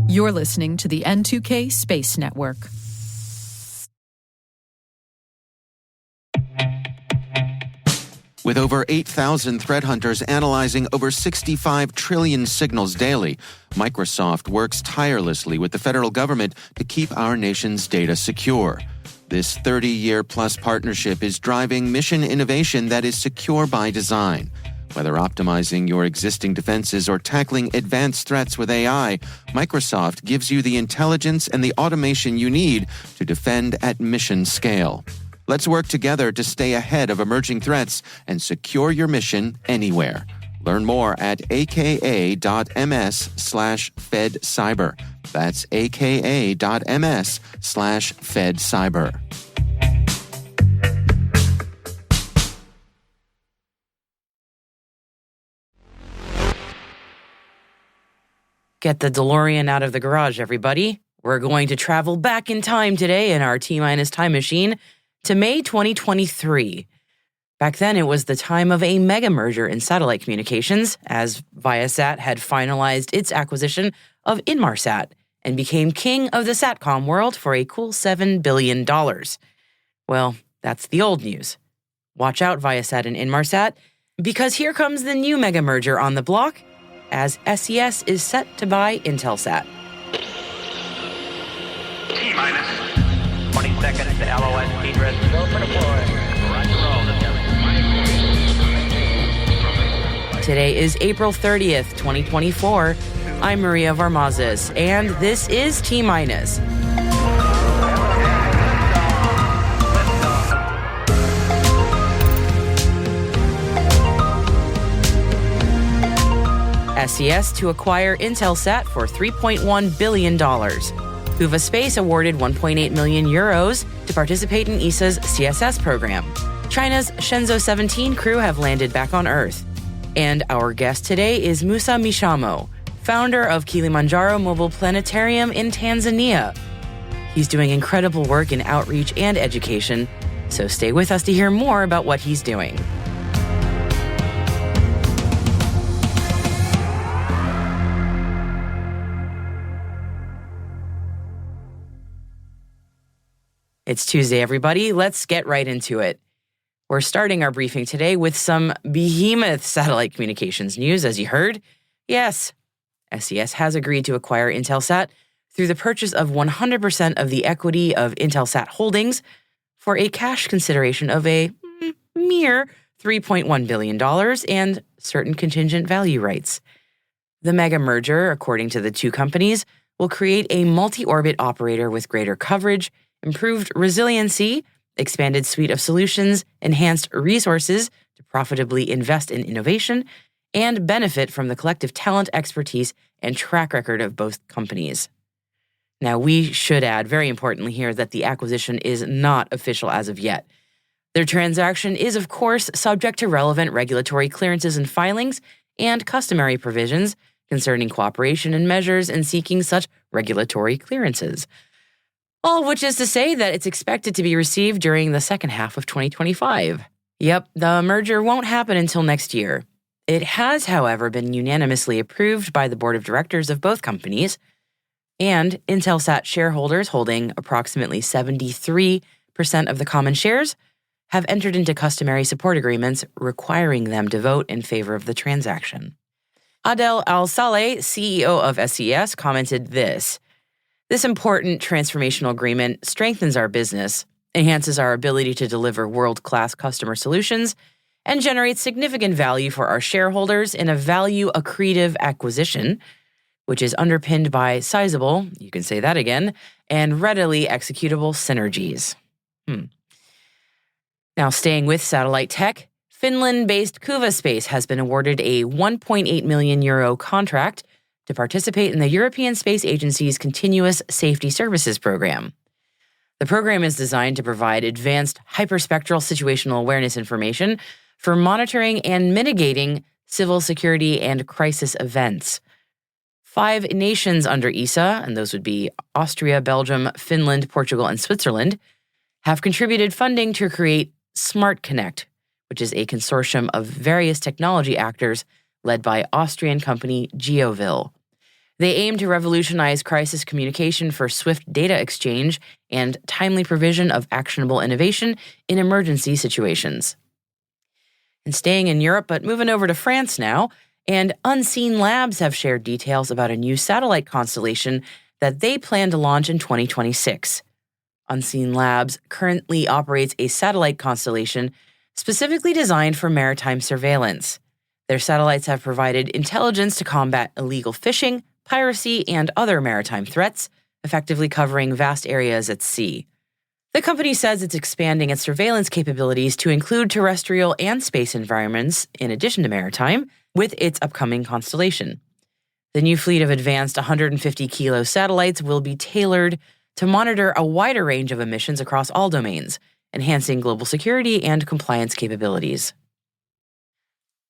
You're listening to the N2K Space Network. With over 8,000 threat hunters analyzing over 65 trillion signals daily, Microsoft works tirelessly with the federal government to keep our nation's data secure. This 30-year-plus partnership is driving mission innovation that is secure by design. Whether optimizing your existing defenses or tackling advanced threats with AI, Microsoft gives you the intelligence and the automation you need to defend at mission scale. Let's work together to stay ahead of emerging threats and secure your mission anywhere. Learn more at aka.ms/fedcyber. That's aka.ms/fedcyber. Get the DeLorean out of the garage, everybody. We're going to travel back in time today in our T-minus time machine to May 2023. Back then, it was the time of a mega merger in satellite communications, as Viasat had finalized its acquisition of Inmarsat and became king of the Satcom world for a cool $7 billion. Well, that's the old news. Watch out, Viasat and Inmarsat, because here comes the new mega merger on the block, as SES is set to buy Intelsat. T-minus 20 seconds to LOS speed rest. Go for deploy. Roger roll. Today is April 30th, 2024. I'm Maria Varmazes, and this is T-minus. SES to acquire Intelsat for $3.1 billion. Kuva Space awarded 1.8 million euros to participate in ESA's CSS program. China's Shenzhou 17 crew have landed back on Earth. And our guest today is Musa Mishamo, founder of Kilimanjaro Mobile Planetarium in Tanzania. He's doing incredible work in outreach and education, so stay with us to hear more about what he's doing. It's Tuesday, everybody. Let's get right into it. We're starting our briefing today with some behemoth satellite communications news, as you heard. Yes, SES has agreed to acquire Intelsat through the purchase of 100% of the equity of Intelsat Holdings for a cash consideration of a mere $3.1 billion and certain contingent value rights. The mega merger, according to the two companies, will create a multi-orbit operator with greater coverage, improved resiliency, expanded suite of solutions, enhanced resources to profitably invest in innovation, and benefit from the collective talent, expertise, and track record of both companies. Now, we should add, very importantly here, that the acquisition is not official as of yet. Their transaction is, of course, subject to relevant regulatory clearances and filings and customary provisions concerning cooperation and measures in seeking such regulatory clearances. All of which is to say that it's expected to be received during the second half of 2025. Yep, the merger won't happen until next year. It has, however, been unanimously approved by the board of directors of both companies, and Intelsat shareholders holding approximately 73% of the common shares have entered into customary support agreements requiring them to vote in favor of the transaction. Adel Al-Saleh, CEO of SES, commented this: "This important transformational agreement strengthens our business, enhances our ability to deliver world-class customer solutions, and generates significant value for our shareholders in a value-accretive acquisition, which is underpinned by sizable, you can say that again, and readily executable synergies." Now, staying with satellite tech, Finland-based Kuva Space has been awarded a 1.8 million euro contract to participate in the European Space Agency's Continuous Safety Services program. The program is designed to provide advanced hyperspectral situational awareness information for monitoring and mitigating civil security and crisis events. 5 nations under ESA, and those would be Austria, Belgium, Finland, Portugal, and Switzerland, have contributed funding to create Smart Connect, which is a consortium of various technology actors led by Austrian company Geoville. They aim to revolutionize crisis communication for swift data exchange and timely provision of actionable innovation in emergency situations. And staying in Europe, but moving over to France now, and Unseen Labs have shared details about a new satellite constellation that they plan to launch in 2026. Unseen Labs currently operates a satellite constellation specifically designed for maritime surveillance. Their satellites have provided intelligence to combat illegal fishing, piracy, and other maritime threats, effectively covering vast areas at sea. The company says it's expanding its surveillance capabilities to include terrestrial and space environments, in addition to maritime, with its upcoming constellation. The new fleet of advanced 150-kilo satellites will be tailored to monitor a wider range of emissions across all domains, enhancing global security and compliance capabilities.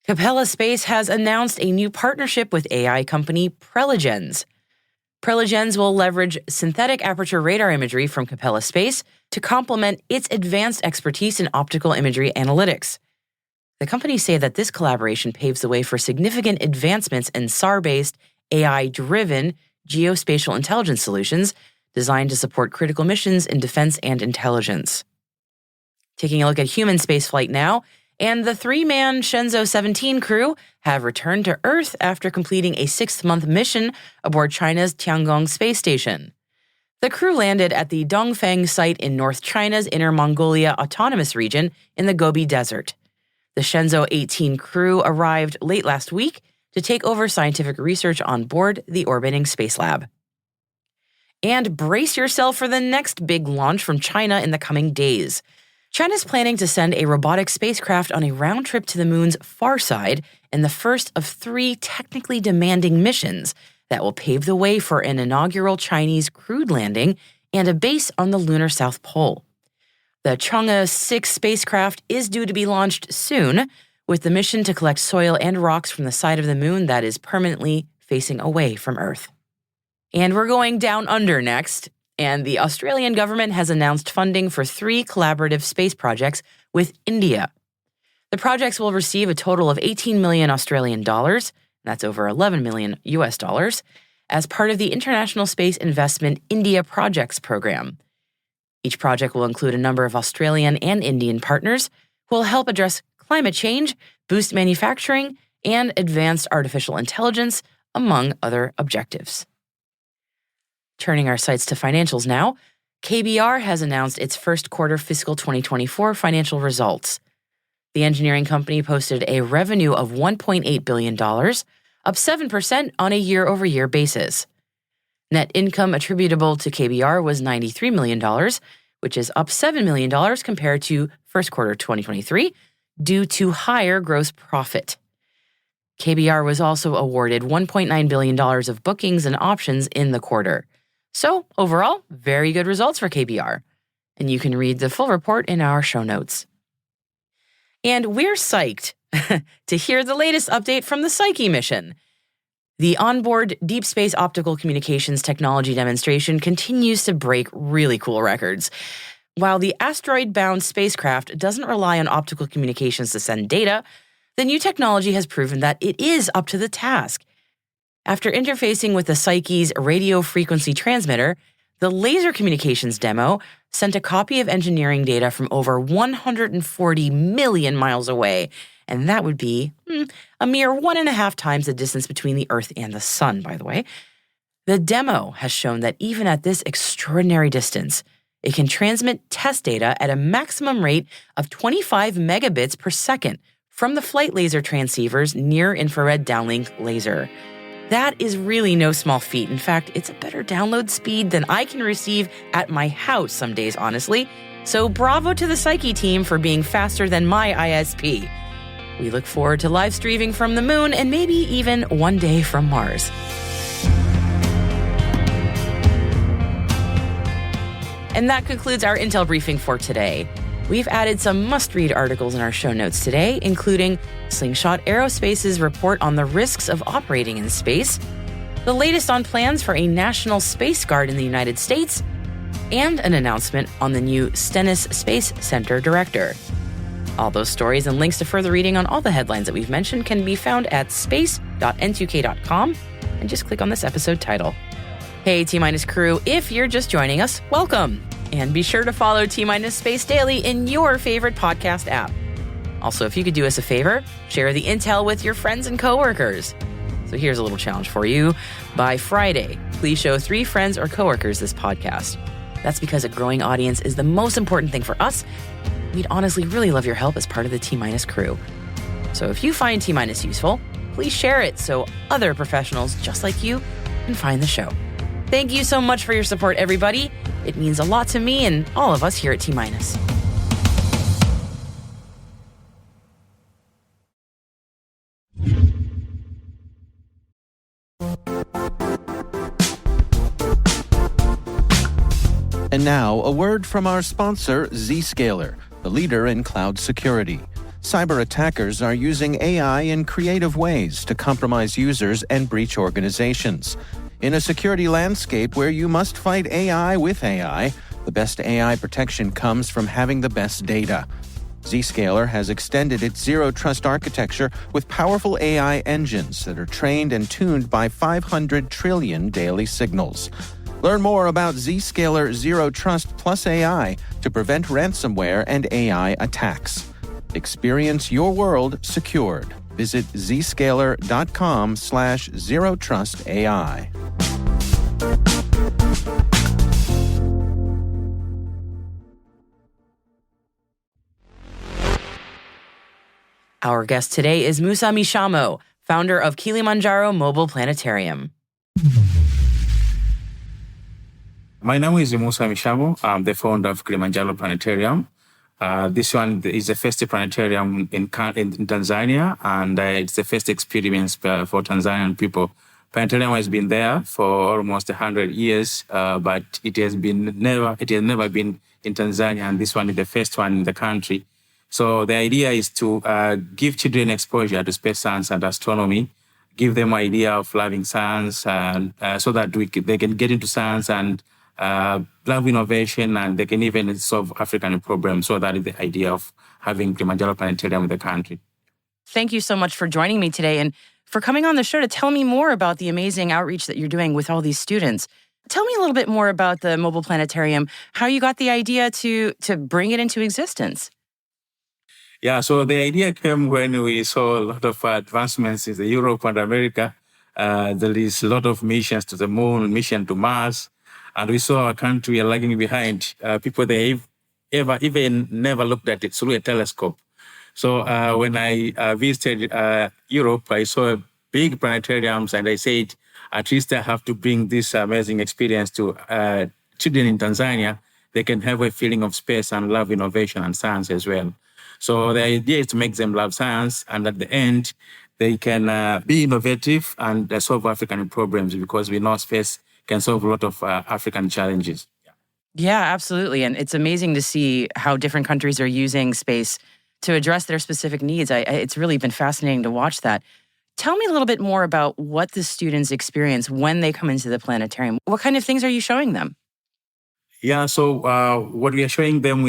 Kuva Space has announced a new partnership with AI company Preligens. Preligens will leverage synthetic aperture radar imagery from Kuva Space to complement its advanced expertise in optical imagery analytics. The companies say that this collaboration paves the way for significant advancements in SAR-based, AI-driven geospatial intelligence solutions designed to support critical missions in defense and intelligence. Taking a look at human spaceflight now, and the 3-man Shenzhou 17 crew have returned to Earth after completing a 6-month mission aboard China's Tiangong space station. The crew landed at the Dongfeng site in North China's Inner Mongolia Autonomous Region in the Gobi Desert. The Shenzhou 18 crew arrived late last week to take over scientific research on board the orbiting space lab. And brace yourself for the next big launch from China in the coming days. China's planning to send a robotic spacecraft on a round trip to the moon's far side in the first of 3 technically demanding missions that will pave the way for an inaugural Chinese crewed landing and a base on the lunar South Pole. The Chang'e 6 spacecraft is due to be launched soon, with the mission to collect soil and rocks from the side of the moon that is permanently facing away from Earth. And we're going down under next. And the Australian government has announced funding for 3 collaborative space projects with India. The projects will receive a total of 18 million Australian dollars, that's over 11 million US dollars, as part of the International Space Investment India Projects program. Each project will include a number of Australian and Indian partners who will help address climate change, boost manufacturing, and advanced artificial intelligence, among other objectives. Turning our sights to financials now, KBR has announced its first quarter fiscal 2024 financial results. The engineering company posted a revenue of $1.8 billion, up 7% on a year-over-year basis. Net income attributable to KBR was $93 million, which is up $7 million compared to first quarter 2023, due to higher gross profit. KBR was also awarded $1.9 billion of bookings and options in the quarter. So, overall, very good results for KBR. And you can read the full report in our show notes. And we're psyched to hear the latest update from the Psyche mission. The onboard deep space optical communications technology demonstration continues to break really cool records. While the asteroid-bound spacecraft doesn't rely on optical communications to send data, the new technology has proven that it is up to the task. After interfacing with the Psyche's radio frequency transmitter, the laser communications demo sent a copy of engineering data from over 140 million miles away, and that would be a mere 1.5 times the distance between the Earth and the Sun, by the way. The demo has shown that even at this extraordinary distance, it can transmit test data at a maximum rate of 25 megabits per second from the flight laser transceiver's near-infrared downlink laser. That is really no small feat. In fact, it's a better download speed than I can receive at my house some days, honestly. So bravo to the Psyche team for being faster than my ISP. We look forward to live streaming from the moon and maybe even one day from Mars. And that concludes our Intel briefing for today. We've added some must-read articles in our show notes today, including Slingshot Aerospace's report on the risks of operating in space, the latest on plans for a national space guard in the United States, and an announcement on the new Stennis Space Center director. All those stories and links to further reading on all the headlines that we've mentioned can be found at space.n2k.com. and just click on this episode title. Hey, T-Minus crew, if you're just joining us, welcome. And be sure to follow T-Minus Space Daily in your favorite podcast app. Also, if you could do us a favor, share the intel with your friends and coworkers. So here's a little challenge for you. By Friday, please show 3 friends or coworkers this podcast. That's because a growing audience is the most important thing for us. We'd honestly really love your help as part of the T-Minus crew. So if you find T-Minus useful, please share it so other professionals just like you can find the show. Thank you so much for your support, everybody. It means a lot to me and all of us here at T-Minus. And now, a word from our sponsor, Zscaler, the leader in cloud security. Cyber attackers are using AI in creative ways to compromise users and breach organizations. In a security landscape where you must fight AI with AI, the best AI protection comes from having the best data. Zscaler has extended its zero-trust architecture with powerful AI engines that are trained and tuned by 500 trillion daily signals. Learn more about Zscaler Zero Trust Plus AI to prevent ransomware and AI attacks. Experience your world secured. Visit zscaler.com/zerotrustai. Our guest today is Musa Mishamo, founder of Kilimanjaro Mobile Planetarium. My name is Musa Mishamo. I'm the founder of Kilimanjaro Planetarium. This one is the first planetarium in Tanzania, and it's the first experience for Tanzanian people. Planetarium has been there for almost 100 years, but it has never been in Tanzania, and this one is the first one in the country. So the idea is to give children exposure to space science and astronomy, give them idea of loving science, and so that they can get into science and love innovation, and they can even solve African problems. So that is the idea of having Kilimanjaro Planetarium in the country. Thank you so much for joining me today and for coming on the show to tell me more about the amazing outreach that you're doing with all these students. Tell me a little bit more about the Mobile Planetarium, how you got the idea to bring it into existence. Yeah, so the idea came when we saw a lot of advancements in Europe and America. There is a lot of missions to the moon, mission to Mars. And we saw our country lagging behind. People, they even never looked at it through a telescope. So when I visited Europe, I saw big planetariums, and I said, at least I have to bring this amazing experience to children in Tanzania. They can have a feeling of space and love innovation and science as well. So the idea is to make them love science, and at the end, they can be innovative and solve African problems, because we know space can solve a lot of African challenges. Yeah, absolutely. And it's amazing to see how different countries are using space to address their specific needs. It's really been fascinating to watch that. Tell me a little bit more about what the students experience when they come into the planetarium. What kind of things are you showing them? Yeah, so what we are showing them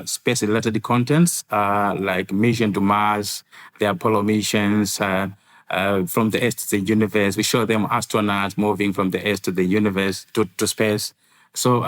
space-related contents, like mission to Mars, the Apollo missions, from the Earth to the universe. We show them astronauts moving from the Earth to the universe, to space. So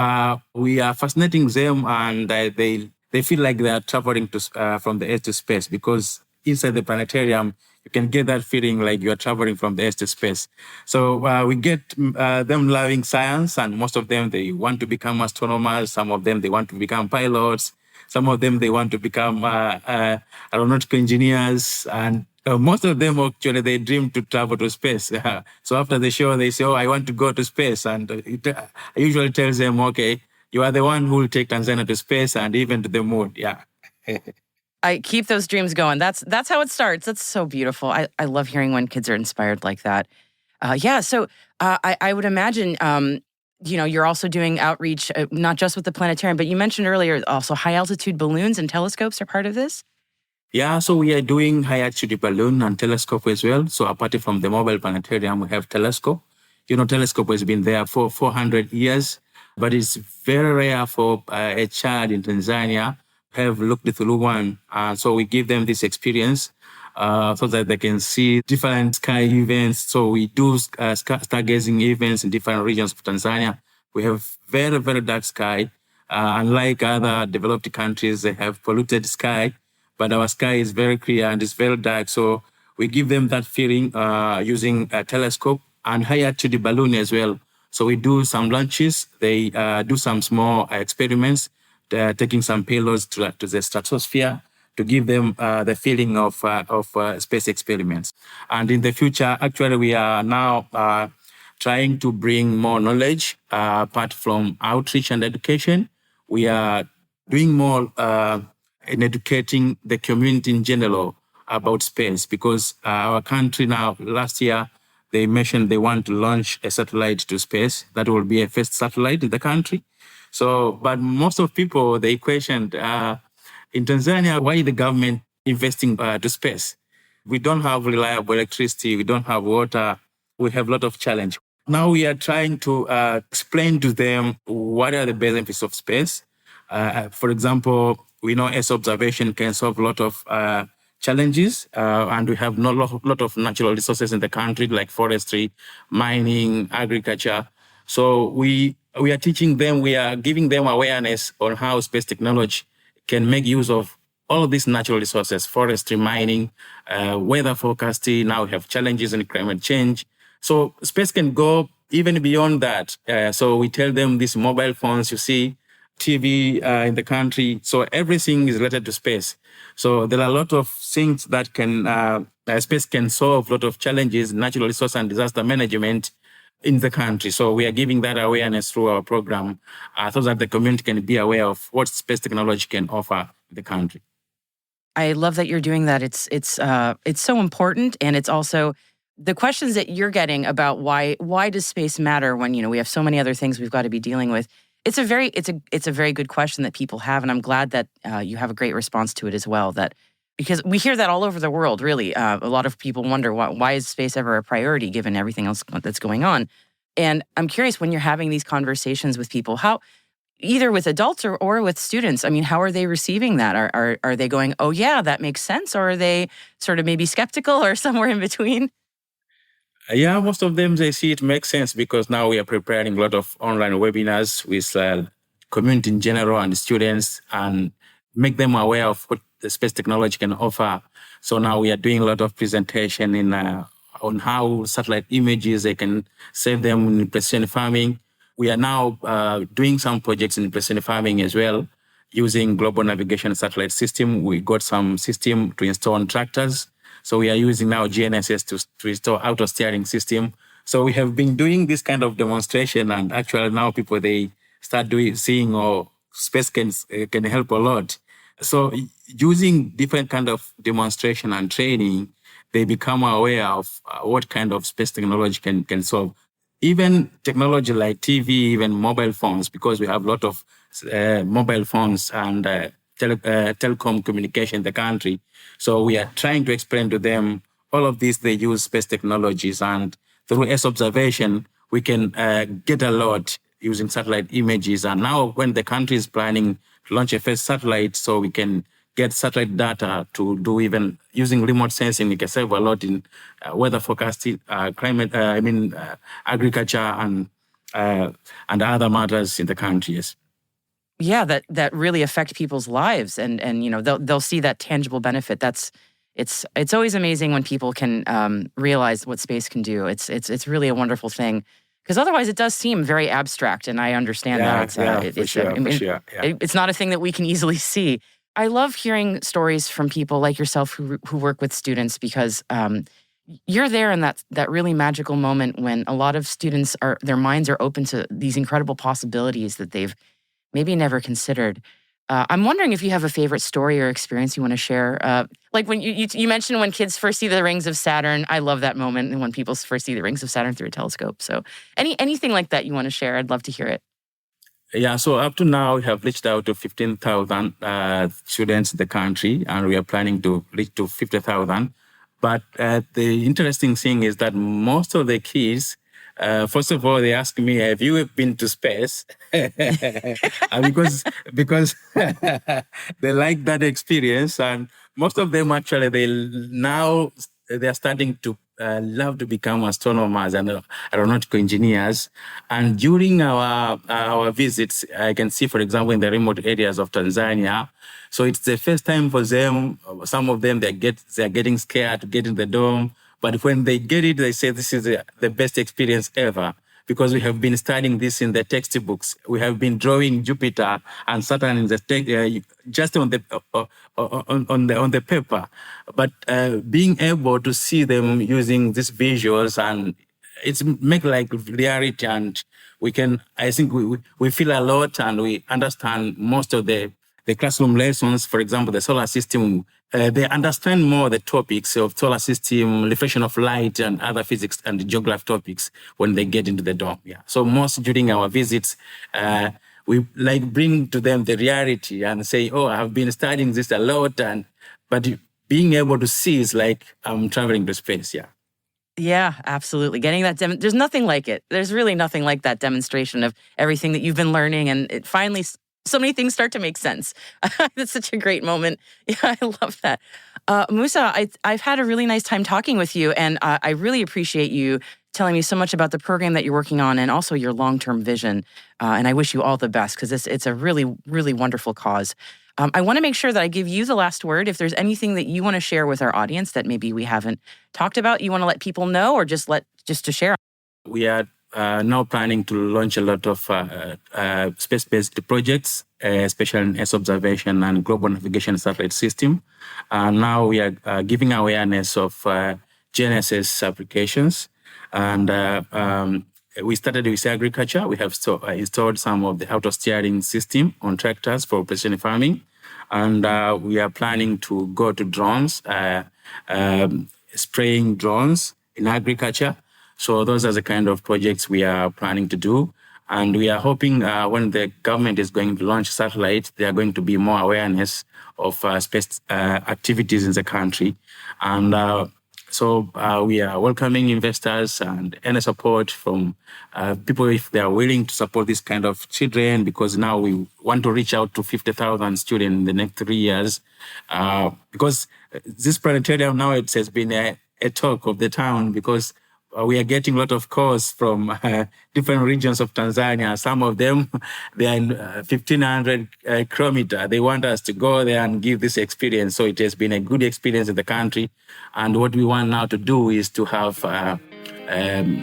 we are fascinating them, and they feel like they are traveling from the Earth to space, because inside the planetarium, you can get that feeling like you are traveling from the Earth to space. So we get them loving science, and most of them, they want to become astronomers. Some of them, they want to become pilots. Some of them, they want to become aeronautical engineers. And most of them, actually, they dream to travel to space. So after the show, they say, oh, I want to go to space. And I usually tell them, okay, you are the one who will take Tanzania to space and even to the moon. Yeah. I keep those dreams going. That's how it starts. That's so beautiful. I love hearing when kids are inspired like that. So I would imagine, you're also doing outreach, not just with the planetarium, but you mentioned earlier also high-altitude balloons and telescopes are part of this? Yeah, so we are doing high-altitude balloon and telescope as well. So apart from the mobile planetarium, we have telescope. Telescope has been there for 400 years, but it's very rare for a child in Tanzania have looked through one. So we give them this experience. so that they can see different sky events. So we do stargazing events in different regions of Tanzania. We have very, very dark sky. Unlike other developed countries, they have polluted sky, but our sky is very clear and it's very dark. So we give them that feeling using a telescope and high altitude balloon as well. So we do some launches. They do some small experiments, taking some payloads to the stratosphere to give them the feeling of space experiments. And in the future, actually, we are now trying to bring more knowledge apart from outreach and education. We are doing more in educating the community in general about space, because our country now, last year, they mentioned they want to launch a satellite to space. That will be a first satellite in the country. So, but most of people, they questioned, in Tanzania, why the government investing to space? We don't have reliable electricity. We don't have water. We have a lot of challenge. Now we are trying to explain to them what are the benefits of space. For example, we know Earth observation can solve a lot of challenges, and we have a lot of natural resources in the country, like forestry, mining, agriculture. So we are teaching them, we are giving them awareness on how space technology can make use of all of these natural resources, forestry, mining, weather forecasting. Now we have challenges in climate change. So space can go even beyond that. So we tell them these mobile phones, you see, TV in the country. So everything is related to space. So there are a lot of things that can space can solve a lot of challenges, natural resource and disaster management in the country. So we are giving that awareness through our program so that the community can be aware of what space technology can offer the country. I love that you're doing that. It's so important, and it's also the questions that you're getting about why does space matter when we have so many other things we've got to be dealing with. It's a very good question that people have, and I'm glad that you have a great response to it as well. That because we hear that all over the world, really. A lot of people wonder why is space ever a priority given everything else that's going on. And I'm curious, when you're having these conversations with people, how either with adults or with students, I mean, how are they receiving that? Are they going, oh yeah, that makes sense, or are they sort of maybe skeptical or somewhere in between? Yeah, most of them, they see it makes sense, because now we are preparing a lot of online webinars with community in general and students, and make them aware of what the space technology can offer. So now we are doing a lot of presentation on how satellite images, they can save them in precision farming. We are now doing some projects in precision farming as well, using global navigation satellite system. We got some system to install on tractors. So we are using now GNSS to install auto steering system. So we have been doing this kind of demonstration, and actually now people, they start seeing space can help a lot. So using different kind of demonstration and training, they become aware of what kind of space technology can solve. Even technology like TV, even mobile phones, because we have a lot of mobile phones and telecom communication in the country. So we are trying to explain to them all of these. They use space technologies, and through Earth observation, we can get a lot using satellite images. And now when the country is planning to launch a first satellite, so we can get satellite data to do even using remote sensing, it can save a lot in weather forecasting, climate, agriculture and other matters in the country. Yes. Yeah, that really affect people's lives, and they'll see that tangible benefit. It's always amazing when people can realize what space can do. It's really a wonderful thing, because otherwise it does seem very abstract, and I understand that. For sure. It's not a thing that we can easily see. I love hearing stories from people like yourself who work with students, because you're there in that really magical moment when a lot of students their minds are open to these incredible possibilities that they've maybe never considered. I'm wondering if you have a favorite story or experience you want to share. Like when you mentioned when kids first see the rings of Saturn. I love that moment, and when people first see the rings of Saturn through a telescope. So anything like that you want to share, I'd love to hear it. Yeah, so up to now, we have reached out to 15,000 students in the country, and we are planning to reach to 50,000. But the interesting thing is that most of the kids, first of all, they ask me, have you been to space? because they like that experience. And Most of them actually, they're starting to love to become astronomers and aeronautical engineers. And during our visits, I can see, for example, in the remote areas of Tanzania, so it's the first time for them. Some of them they're getting scared to get in the dome, but when they get it, they say this is the best experience ever. Because we have been studying this in the textbooks. We have been drawing Jupiter and Saturn in the just on the paper, but being able to see them using these visuals, and it's make like reality, and I think we feel a lot, and we understand most of the classroom lessons. For example, the solar system, they understand more the topics of solar system, reflection of light, and other physics and geography topics when they get into the dome. Yeah. So most during our visits, we like bring to them the reality and say, "Oh, I have been studying this a lot," but being able to see is like I'm traveling to space. Yeah. Yeah, absolutely. Getting that there's nothing like it. There's really nothing like that demonstration of everything that you've been learning, and it finally so many things start to make sense. That's such a great moment. Yeah, I love that. Musa, I've had a really nice time talking with you, and I really appreciate you telling me so much about the program that you're working on and also your long-term vision. And I wish you all the best because it's a really, really wonderful cause. I want to make sure that I give you the last word. If there's anything that you want to share with our audience that maybe we haven't talked about, you want to let people know, or just to share. We are now planning to launch a lot of space-based projects, especially in Earth observation and global navigation satellite system. Now we are giving awareness of GNSS applications, and we started with agriculture. We have installed some of the auto steering system on tractors for precision farming, and we are planning to go to drones, spraying drones in agriculture. So those are the kind of projects we are planning to do. And we are hoping when the government is going to launch satellites, there are going to be more awareness of space activities in the country. And so we are welcoming investors and any support from people if they are willing to support this kind of children, because now we want to reach out to 50,000 students in the next 3 years. Because this planetarium now, it has been a talk of the town, because we are getting a lot of calls from different regions of Tanzania. Some of them, they are in 1,500 kilometers. They want us to go there and give this experience. So it has been a good experience in the country. And what we want now to do is to have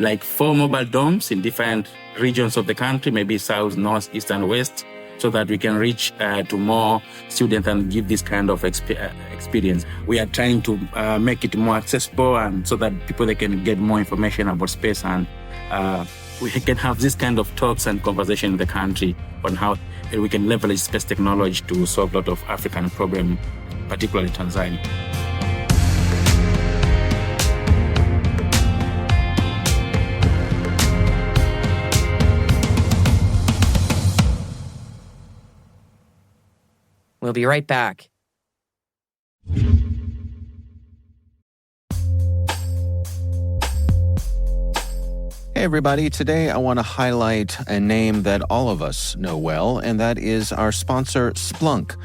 like 4 mobile domes in different regions of the country, maybe south, north, east, and west, so that we can reach to more students and give this kind of experience. We are trying to make it more accessible, and so that people they can get more information about space, and we can have this kind of talks and conversation in the country on how we can leverage space technology to solve a lot of African problems, particularly Tanzania. We'll be right back. Hey everybody, today I want to highlight a name that all of us know well, and that is our sponsor, Splunk.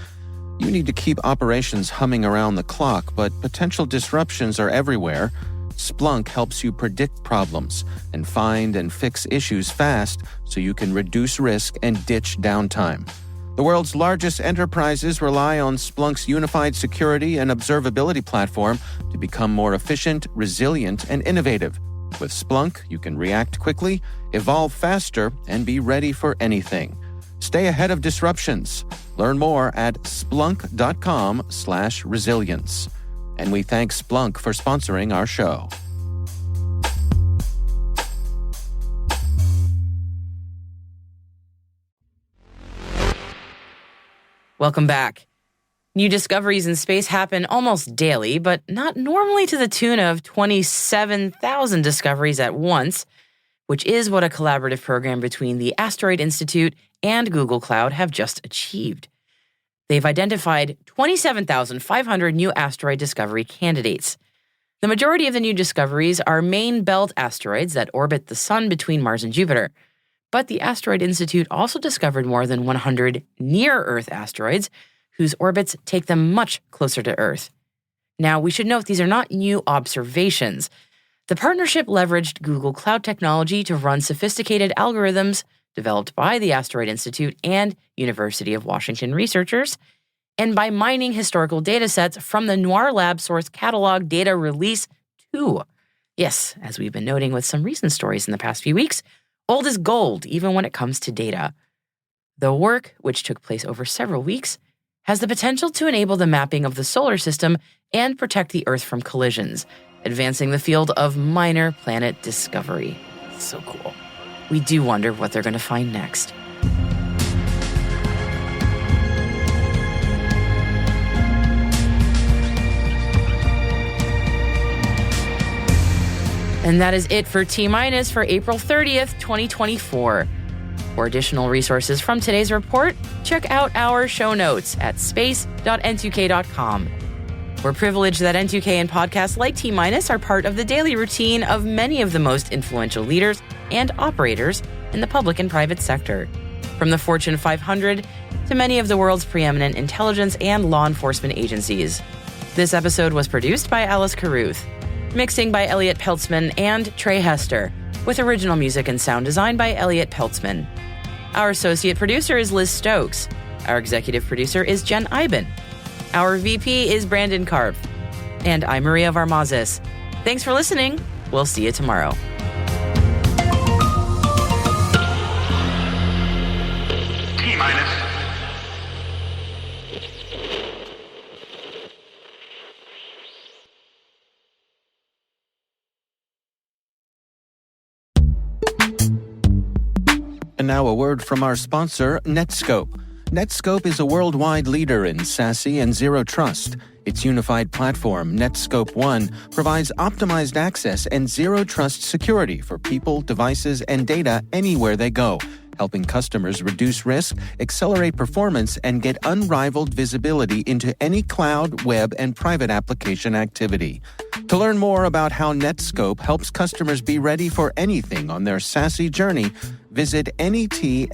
You need to keep operations humming around the clock, but potential disruptions are everywhere. Splunk helps you predict problems and find and fix issues fast so you can reduce risk and ditch downtime. The world's largest enterprises rely on Splunk's unified security and observability platform to become more efficient, resilient, and innovative. With Splunk, you can react quickly, evolve faster, and be ready for anything. Stay ahead of disruptions. Learn more at splunk.com/resilience. And we thank Splunk for sponsoring our show. Welcome back. New discoveries in space happen almost daily, but not normally to the tune of 27,000 discoveries at once, which is what a collaborative program between the Asteroid Institute and Google Cloud have just achieved. They've identified 27,500 new asteroid discovery candidates. The majority of the new discoveries are main belt asteroids that orbit the Sun between Mars and Jupiter. But the Asteroid Institute also discovered more than 100 near-Earth asteroids whose orbits take them much closer to Earth. Now, we should note these are not new observations. The partnership leveraged Google Cloud technology to run sophisticated algorithms developed by the Asteroid Institute and University of Washington researchers, and by mining historical datasets from the Noir Lab Source Catalog Data Release 2. Yes, as we've been noting with some recent stories in the past few weeks, old is gold even when it comes to data. The work, which took place over several weeks, has the potential to enable the mapping of the solar system and protect the Earth from collisions, advancing the field of minor planet discovery. So cool. We do wonder what they're going to find next. And that is it for T-Minus for April 30th, 2024. For additional resources from today's report, check out our show notes at space.n2k.com. We're privileged that N2K and podcasts like T-Minus are part of the daily routine of many of the most influential leaders and operators in the public and private sector, from the Fortune 500 to many of the world's preeminent intelligence and law enforcement agencies. This episode was produced by Alice Carruth, mixing by Elliot Peltzman and Trey Hester, with original music and sound design by Elliot Peltzman. Our associate producer is Liz Stokes. Our executive producer is Jen Iben. Our VP is Brandon Karpf. And I'm Maria Varmazis. Thanks for listening. We'll see you tomorrow. T-Minus. And now a word from our sponsor, Netskope. Netskope is a worldwide leader in SASE and Zero Trust. Its unified platform, Netskope One, provides optimized access and Zero Trust security for people, devices, and data anywhere they go, helping customers reduce risk, accelerate performance, and get unrivaled visibility into any cloud, web, and private application activity. To learn more about how Netskope helps customers be ready for anything on their SASE journey, visit netskope.com.